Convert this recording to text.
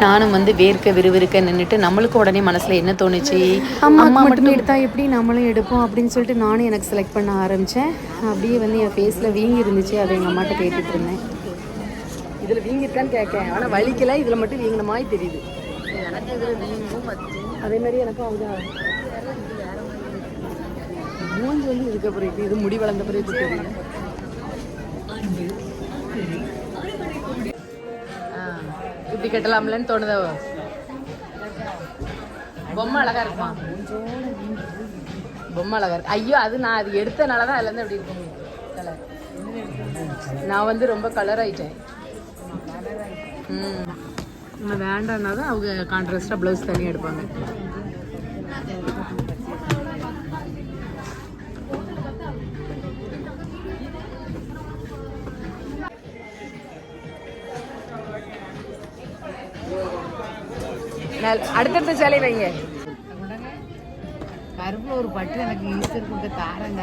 நானும் வந்து வேர்க்க விறுவிறுக்க நின்றுட்டு நம்மளுக்கு உடனே மனசில் என்ன தோணுச்சு, அம்மா மட்டும் எடுத்தால் எப்படி நம்மளும் எடுப்போம் அப்படின்னு சொல்லிட்டு நானும் எனக்கு செலக்ட் பண்ண ஆரம்பித்தேன். அப்படியே வந்து என் ஃபேஸில் வீங்கி இருந்துச்சு. அதை எங்கள் அம்மாட்ட கேட்டுட்டு இருந்தேன். இதில் வீங்கிருக்கான்னு கேட்கேன், ஆனால் வலிக்கல, இதில் மட்டும் வீங்கின மாதிரி தெரியுது. எனக்கு இதில் வீங்கும் அதே மாதிரி எனக்கும் அவங்க மூஞ்சி வந்து இதுக்கு அப்புறம் இது முடி வளர்ந்த பிறகு தெரியும். இப்படி கட்டலாம்லன்னு தோணுதோ. பொம்மை அழகா இருக்குமா? பொம்மை அழகா இருக்கு. ஐயோ, அது நான் அது எடுத்தனால தான் அதுல இருந்து அப்படி இருக்கும் கலர். நான் வந்து ரொம்ப கலர் ஆயிட்டேன். நம்ம வேண்டாம்னா தான் அவங்க கான்ட்ராஸ்டா பிளவுஸ் தனியாக எடுப்பாங்க. அடுத்தடுத்த சேலை வைங்க. கருப்புல ஒரு பட்டு எனக்கு ஈஸ்டர் கொடுக்க தாரங்க.